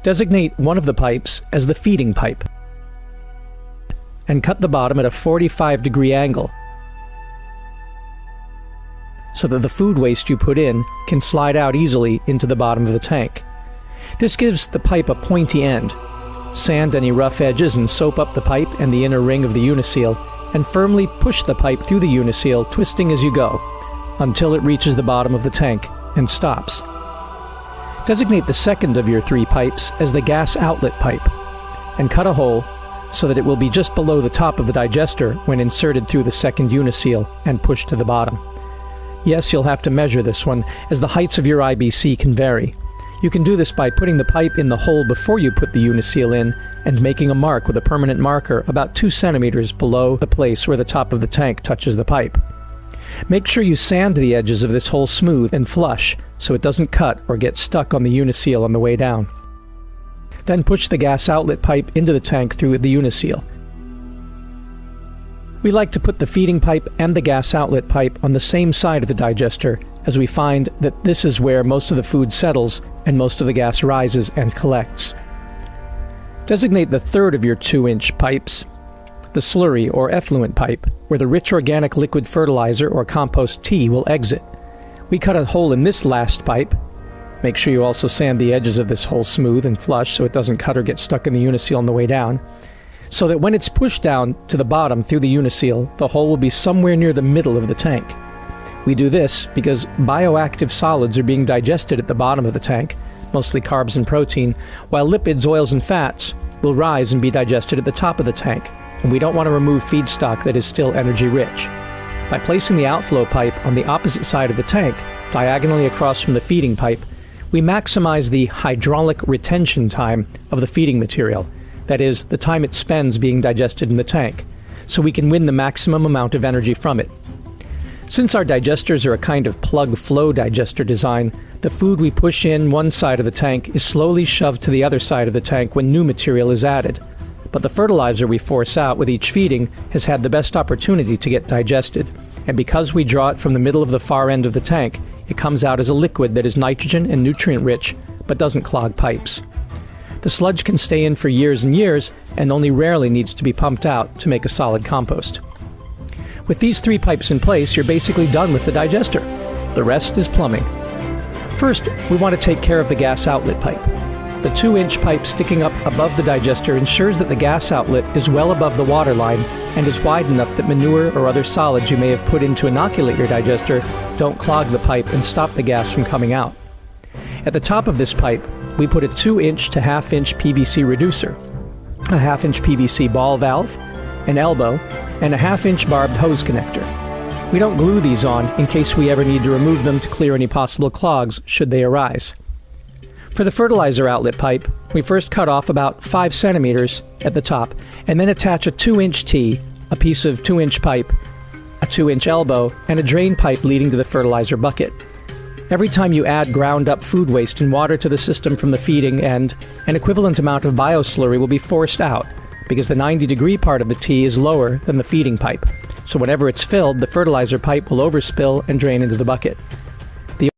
Designate one of the pipes as the feeding pipe and cut the bottom at a 45-degree angle so that the food waste you put in can slide out easily into the bottom of the tank. This gives the pipe a pointy end. Sand any rough edges and soap up the pipe and the inner ring of the uniseal, and firmly push the pipe through the uniseal, twisting as you go, until it reaches the bottom of the tank and stops. Designate the second of your 3 pipes as the gas outlet pipe, and cut a hole so that it will be just below the top of the digester when inserted through the second uniseal and pushed to the bottom. Yes, you'll have to measure this one, as the heights of your IBC can vary. You can do this by putting the pipe in the hole before you put the uniseal in and making a mark with a permanent marker about 2 centimeters below the place where the top of the tank touches the pipe. Make sure you sand the edges of this hole smooth and flush so it doesn't cut or get stuck on the uniseal on the way down. Then push the gas outlet pipe into the tank through the uniseal. We like to put the feeding pipe and the gas outlet pipe on the same side of the digester, as we find that this is where most of the food settles and most of the gas rises and collects. Designate the third of your 2-inch pipes, the slurry or effluent pipe, where the rich organic liquid fertilizer or compost tea will exit. We cut a hole in this last pipe. Make sure you also sand the edges of this hole smooth and flush so it doesn't cut or get stuck in the uniseal on the way down, so that when it's pushed down to the bottom through the uniseal, the hole will be somewhere near the middle of the tank. We do this because bioactive solids are being digested at the bottom of the tank, mostly carbs and protein, while lipids, oils, and fats will rise and be digested at the top of the tank, and we don't want to remove feedstock that is still energy-rich. By placing the outflow pipe on the opposite side of the tank, diagonally across from the feeding pipe, we maximize the hydraulic retention time of the feeding material, that is, the time it spends being digested in the tank, so we can win the maximum amount of energy from it. Since our digesters are a kind of plug-flow digester design, the food we push in one side of the tank is slowly shoved to the other side of the tank when new material is added. But the fertilizer we force out with each feeding has had the best opportunity to get digested, and because we draw it from the middle of the far end of the tank, it comes out as a liquid that is nitrogen and nutrient-rich, but doesn't clog pipes. The sludge can stay in for years and years, and only rarely needs to be pumped out to make a solid compost. With these 3 pipes in place, you're basically done with the digester. The rest is plumbing. First, we want to take care of the gas outlet pipe. The 2-inch pipe sticking up above the digester ensures that the gas outlet is well above the water line and is wide enough that manure or other solids you may have put in to inoculate your digester don't clog the pipe and stop the gas from coming out. At the top of this pipe, we put a 2-inch to 1/2-inch PVC reducer, a 1/2-inch PVC ball valve, an elbow, and a 1/2-inch barbed hose connector. We don't glue these on in case we ever need to remove them to clear any possible clogs should they arise. For the fertilizer outlet pipe, we first cut off about 5 centimeters at the top and then attach a 2-inch T, a piece of 2-inch pipe, a 2-inch elbow, and a drain pipe leading to the fertilizer bucket. Every time you add ground-up food waste and water to the system from the feeding end, an equivalent amount of bioslurry will be forced out, because the 90-degree part of the T is lower than the feeding pipe. So whenever it's filled, the fertilizer pipe will overspill and drain into the bucket.